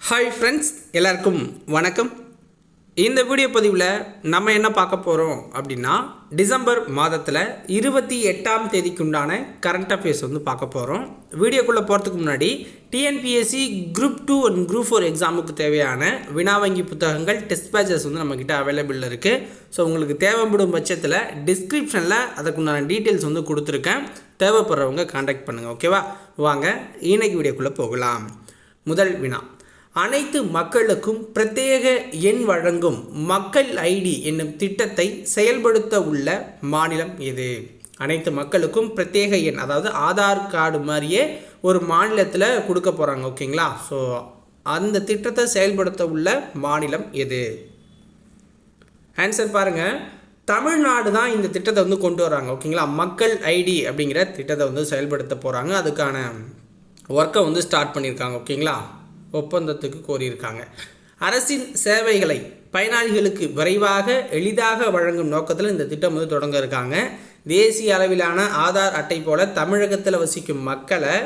Hi friends, எல்லாருக்கும் வணக்கம். இந்த வீடியோ பதிவில் நம்ம என்ன பார்க்க போகிறோம் அப்படின்னா, டிசம்பர் மாதத்தில் 28ஆம் தேதிக்குண்டான கரண்ட் அஃபேர்ஸ் பார்க்க போகிறோம். வீடியோக்குள்ளே போகிறதுக்கு முன்னாடி டிஎன்பிஎஸ்சி குரூப் 2 அண்ட் குரூப் 4 எக்ஸாமுக்கு தேவையான வினாவங்கி புத்தகங்கள் டெஸ்ட் பேட்சஸ் நம்மக்கிட்ட அவைலபிள் இருக்குது. ஸோ உங்களுக்கு தேவைப்படும் பட்சத்தில் டிஸ்கிரிப்ஷனில் அதுக்குண்டான டீட்டெயில்ஸ் கொடுத்துருக்கேன். தேவைப்படுறவங்க கான்டாக்ட் பண்ணுங்கள். ஓகேவா? வாங்க இன்னைக்கு வீடியோக்குள்ளே போகலாம். முதல் வினா: அனைத்து மக்களுக்கும் பிரத்யேக எண் வழங்கும் மக்கள் ஐடி என்னும் திட்டத்தை செயல்படுத்த உள்ள மாநிலம் எது? அனைத்து மக்களுக்கும் பிரத்யேக எண், அதாவது ஆதார் கார்டு மாதிரியே ஒரு மாநிலத்தில் கொடுக்க போகிறாங்க. ஓகேங்களா? ஸோ அந்த திட்டத்தை செயல்படுத்த உள்ள மாநிலம் எது? ஆன்சர் பாருங்கள். தமிழ்நாடு தான் இந்த திட்டத்தை கொண்டு வராங்க. ஓகேங்களா? மக்கள் ஐடி அப்படிங்கிற திட்டத்தை செயல்படுத்த போகிறாங்க. அதுக்கான ஒர்க்கை ஸ்டார்ட் பண்ணியிருக்காங்க. ஓகேங்களா? ஒப்பந்தத்துக்கு கோரியிருக்காங்க. அரசின் சேவைகளை பயனாளிகளுக்கு விரைவாக எளிதாக வழங்கும் நோக்கத்தில் இந்த திட்டம் தொடங்க இருக்காங்க. தேசிய அளவிலான ஆதார் அட்டை போல தமிழகத்தில் வசிக்கும் மக்களை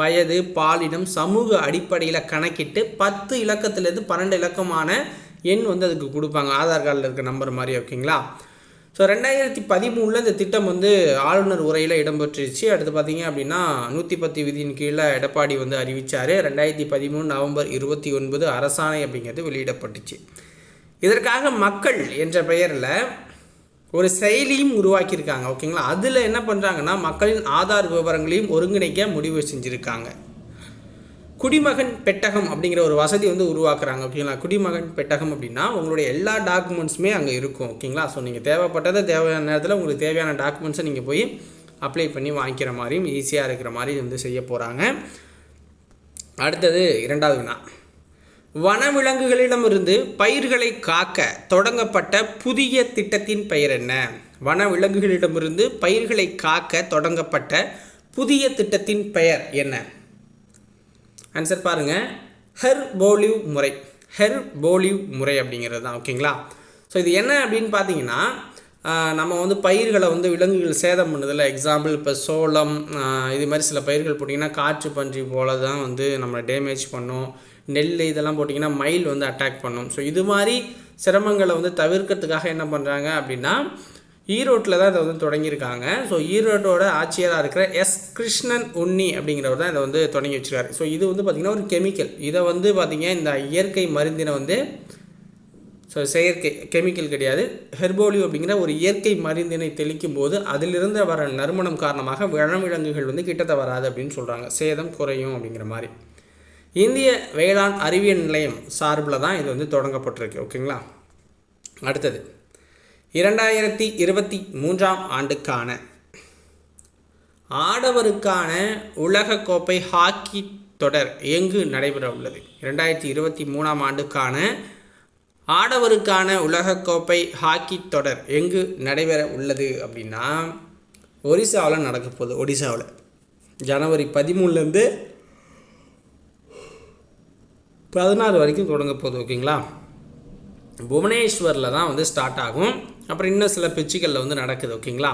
வயது, பாலினம், சமூக அடிப்படையில் கணக்கிட்டு 10 இலக்கத்திலேருந்து 12 இலக்கமான எண் அதுக்கு கொடுப்பாங்க. ஆதார் கார்டில் இருக்க நம்பர் மாதிரி. ஓகேங்களா? ஸோ 2013 இந்த திட்டம் ஆளுநர் உரையில் இடம்பெற்றுச்சு. அடுத்து பார்த்தீங்க அப்படின்னா 110 விதியின் கீழே எடப்பாடி அறிவித்தார். 2013 நவம்பர் 29 அரசாணை அப்படிங்கிறது வெளியிடப்பட்டுச்சு. இதற்காக மக்கள் என்ற பெயரில் ஒரு செயலியும் உருவாக்கியிருக்காங்க. ஓகேங்களா? அதில் என்ன பண்ணுறாங்கன்னா, மக்களின் ஆதார் விவரங்களையும் ஒருங்கிணைக்க முடிவு செஞ்சுருக்காங்க. குடிமகன் பெட்டகம் அப்படிங்கிற ஒரு வசதி உருவாக்குறாங்க. ஓகேங்களா? குடிமகன் பெட்டகம் அப்படின்னா உங்களுடைய எல்லா டாக்குமெண்ட்ஸுமே அங்கே இருக்கும். ஓகேங்களா? ஸோ நீங்கள் தேவைப்பட்டதை தேவையான நேரத்தில் உங்களுக்கு தேவையான டாக்குமெண்ட்ஸை நீங்கள் போய் அப்ளை பண்ணி வாங்கிக்கிற மாதிரியும் ஈஸியாக இருக்கிற மாதிரி செய்ய போகிறாங்க. அடுத்தது இரண்டாவது வினா: வனவிலங்குகளிடமிருந்து பயிர்களை காக்க தொடங்கப்பட்ட புதிய திட்டத்தின் பெயர் என்ன? வனவிலங்குகளிடமிருந்து பயிர்களை காக்க தொடங்கப்பட்ட புதிய திட்டத்தின் பெயர் என்ன? ஆன்சர் பாருங்கள். ஹெர்போலிவ் முறை அப்படிங்கிறது தான். ஓகேங்களா? ஸோ இது என்ன அப்படின்னு பார்த்தீங்கன்னா, நம்ம பயிர்களை விலங்குகள் சேதம் பண்ணுதில்ல. எக்ஸாம்பிள் இப்போ சோளம், இது மாதிரி சில பயிர்கள் போட்டிங்கன்னா காற்று பன்றி போல தான் நம்ம டேமேஜ் பண்ணும். நெல் இதெல்லாம் போட்டிங்கன்னா மயில் அட்டாக் பண்ணும். ஸோ இது மாதிரி சிரமங்களை தவிர்க்கிறதுக்காக என்ன பண்ணுறாங்க அப்படின்னா, ஈரோட்டில் தான் இதை தொடங்கியிருக்காங்க. ஸோ ஈரோட்டோட ஆட்சியராக இருக்கிற எஸ் கிருஷ்ணன் உன்னி அப்படிங்கிறவர் தான் இதை தொடங்கி வச்சுருக்காரு. ஸோ இது பார்த்திங்கன்னா ஒரு கெமிக்கல். இதை பார்த்திங்க இந்த இயற்கை மருந்தினை ஸோ செயற்கை கெமிக்கல் கிடையாது, ஹெர்போலிவ் அப்படிங்கிற ஒரு இயற்கை மருந்தினை தெளிக்கும் போது அதிலிருந்து வர நறுமணம் காரணமாக வனவிலங்குகள் கிட்டத்த வராது அப்படின்னு சொல்கிறாங்க. சேதம் குறையும் அப்படிங்கிற மாதிரி. இந்திய வேளாண் அறிவியல் நிலையம் சார்பில் தான் இது தொடங்கப்பட்டிருக்கு. ஓகேங்களா? அடுத்தது 2023ஆம் ஆண்டுக்கான ஆடவருக்கான உலகக்கோப்பை ஹாக்கி தொடர் எங்கு நடைபெற உள்ளது? 2023ஆம் ஆண்டுக்கான ஆடவருக்கான உலகக்கோப்பை ஹாக்கி தொடர் எங்கு நடைபெற உள்ளது அப்படின்னா, ஒரிசாவில் நடக்க போகுது. ஒடிசாவில் ஜனவரி 13லேருந்து 16 வரைக்கும் தொடங்க போகுது. ஓகேங்களா? புவனேஸ்வரில் தான் ஸ்டார்ட் ஆகும். அப்புறம் இன்னும் சில பிச்சுக்களில் நடக்குது. ஓகேங்களா?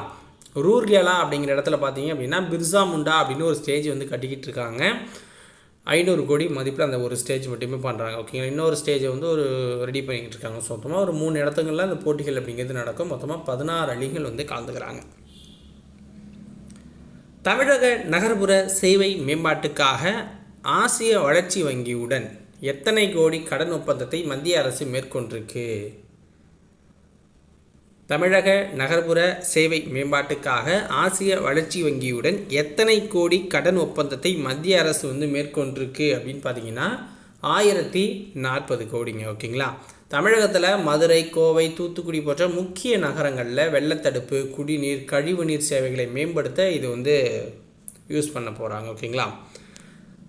ரூர்கேலா அப்படிங்கிற இடத்துல பார்த்தீங்க அப்படின்னா பிர்சா முண்டா அப்படின்னு ஒரு ஸ்டேஜ் கட்டிக்கிட்டு இருக்காங்க. 500 கோடி மதிப்பில் அந்த ஒரு ஸ்டேஜ் மட்டுமே பண்ணுறாங்க. ஓகேங்களா? இன்னொரு ஸ்டேஜை ஒரு ரெடி பண்ணிக்கிட்டு இருக்காங்க. ஸோ மொத்தமாக ஒரு 3 இடத்துங்களில் அந்த போட்டிகள் அப்படிங்கிறது நடக்கும். மொத்தமாக 16 அணிகள் கலந்துக்கிறாங்க. தமிழக நகர்ப்புற சேவை மேம்பாட்டுக்காக ஆசிய வளர்ச்சி வங்கியுடன் எத்தனை கோடி கடன் ஒப்பந்தத்தை மத்திய அரசு மேற்கொண்டிருக்கு? தமிழக நகர்ப்புற சேவை மேம்பாட்டுக்காக ஆசிய வளர்ச்சி வங்கியுடன் எத்தனை கோடி கடன் ஒப்பந்தத்தை மத்திய அரசு மேற்கொண்டிருக்கு அப்படின்னு பார்த்தீங்கன்னா 1040 கோடிங்க. ஓகேங்களா? தமிழகத்தில் மதுரை, கோவை, தூத்துக்குடி போன்ற முக்கிய நகரங்களில் வெள்ளத்தடுப்பு, குடிநீர், கழிவுநீர் சேவைகளை மேம்படுத்த இது யூஸ் பண்ண போகிறாங்க. ஓகேங்களா?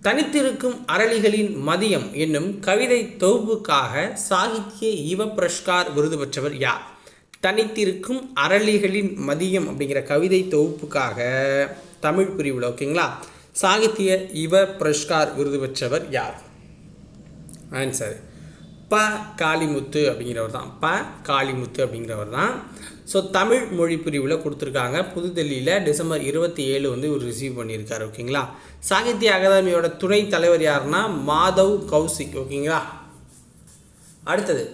தனித்திருக்கும் அரளிகளின் மதியம் என்னும் கவிதை தொகுப்புக்காக சாகித்ய யுவ புரஸ்கார் விருது பெற்றவர் யார்? தனித்திருக்கும் அரளிகளின் மதியம் அப்படிங்கிற கவிதை தொகுப்புக்காக தமிழ் பிரிவில் ஓகேங்களா சாகித்ய யுவ புரஸ்கார் விருது பெற்றவர் யார்? ஆன்சர் ப காளிமுத்து அப்படிங்கிறவர் தான். காளிமுத்து அப்படிங்கிறவர் தான். ஸோ தமிழ் மொழி பிரிவில் கொடுத்துருக்காங்க. புதுடெல்லியில் டிசம்பர் 27 வந்து இவர் ரிசீவ் பண்ணியிருக்காரு. ஓகேங்களா. சாகித்ய அகாதமியோட துணைத் தலைவர் யாருன்னா மாதவ் கௌசிக். ஓகேங்களா. அடுத்தது,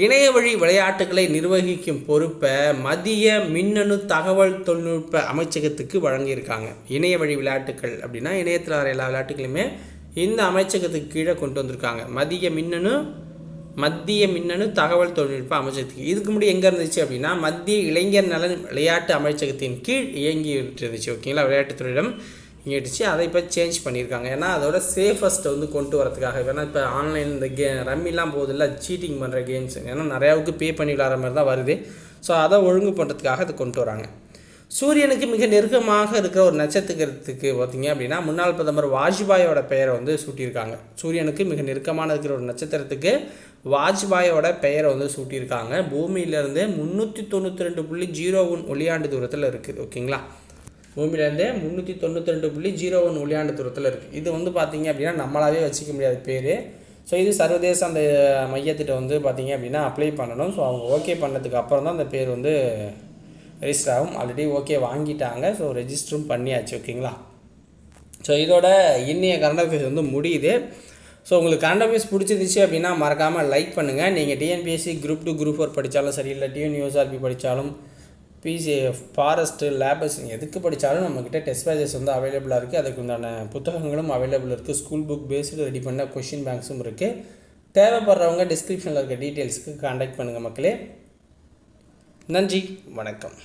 இணைய வழி விளையாட்டுகளை நிர்வகிக்கும் பொறுப்பை மத்திய மின்னணு தகவல் தொழில்நுட்ப அமைச்சகத்துக்கு வழங்கியிருக்காங்க. இணைய வழி விளையாட்டுகள் அப்படின்னா இணையத்தில் வர எல்லா விளையாட்டுகளுமே இந்த அமைச்சகத்துக்கு கீழே கொண்டு வந்திருக்காங்க. மத்திய மின்னணு தகவல் தொழில்நுட்ப அமைச்சகத்துக்கு. இதுக்கு முன்னாடி எங்கே இருந்துச்சு அப்படின்னா மத்திய இளைஞர் நலன் விளையாட்டு அமைச்சகத்தின் கீழ் இயங்கி இருந்துச்சு. ஓகேங்களா. விளையாட்டுத்துறையிடம் இயங்கிடுச்சு. அதை இப்போ சேஞ்ச் பண்ணியிருக்காங்க. ஏன்னா அதோட சேஃபஸ்ட்டை வந்து கொண்டு வரதுக்காக. ஏன்னா இப்போ ஆன்லைன் இந்த ரம்மிலாம் போதில்ல, சீட்டிங் பண்ணுற கேம்ஸ், ஏன்னா நிறையாவுக்கு பே பண்ணி விளாட்ற மாதிரி தான் வருது. ஸோ அதை ஒழுங்கு பண்ணுறதுக்காக அதை கொண்டு வராங்க. சூரியனுக்கு மிக நெருக்கமாக இருக்கிற ஒரு நட்சத்திரத்துக்கு பார்த்திங்க அப்படின்னா முன்னாள் பிரதமர் வாஜ்பாயோட பெயரை வந்து சூட்டியிருக்காங்க. சூரியனுக்கு மிக நெருக்கமான இருக்கிற ஒரு நட்சத்திரத்துக்கு வாஜ்பாயோட பெயரை வந்து சூட்டியிருக்காங்க. பூமியிலேருந்து 392.01 ஒளியாண்டு தூரத்தில் இருக்குது. ஓகேங்களா. பூமியிலேருந்து 392.01 ஒளியாண்டு தூரத்தில் இருக்குது. இது வந்து பார்த்திங்க அப்படின்னா நம்மளாவே வச்சுக்க முடியாத பேர். ஸோ இது சர்வதேச அந்த மையத்திட்ட வந்து பார்த்திங்க அப்படின்னா அப்ளை பண்ணணும். ஸோ அவங்க ஓகே பண்ணதுக்கு அப்புறம் தான் அந்த பேர் வந்து ரெஜிஸ்டர் ஆகும். ஆல்ரெடி ஓகே வாங்கிட்டாங்க. ஸோ ரெஜிஸ்டரும் பண்ணியாச்சு. ஓகேங்களா. ஸோ இதோட இன்னைய கரண்ட் அஃபேர்ஸ் வந்து முடியுது. ஸோ உங்களுக்கு கரண்ட் அஃபேர்ஸ் பிடிச்சிருந்துச்சு அப்படின்னா மறக்காமல் லைக் பண்ணுங்கள். நீங்கள் டிஎன்பிஎஸ்சி குரூப் 2 குரூப் 4 படித்தாலும் சரி, இல்லை டிஎன்யூஎஸ்ஆர்பி படித்தாலும், பிசிஎஃப், ஃபாரஸ்ட்டு, லேபர்ஸ் எதுக்கு படித்தாலும் நம்மக்கிட்ட டெஸ்ட் பேஜஸ் வந்து அவைலபிளாக இருக்குது. அதுக்கு உண்டான புத்தகங்களும் அவைலபிள் இருக்குது. ஸ்கூல் புக் பேஸ்டு ரெடி பண்ண கொஷின் பேங்க்ஸும் இருக்குது. தேவைப்படுறவங்க டிஸ்கிரிப்ஷனில் இருக்க டீட்டெயில்ஸ்க்கு கான்டாக்ட் பண்ணுங்கள் மக்களே. நன்றி, வணக்கம்.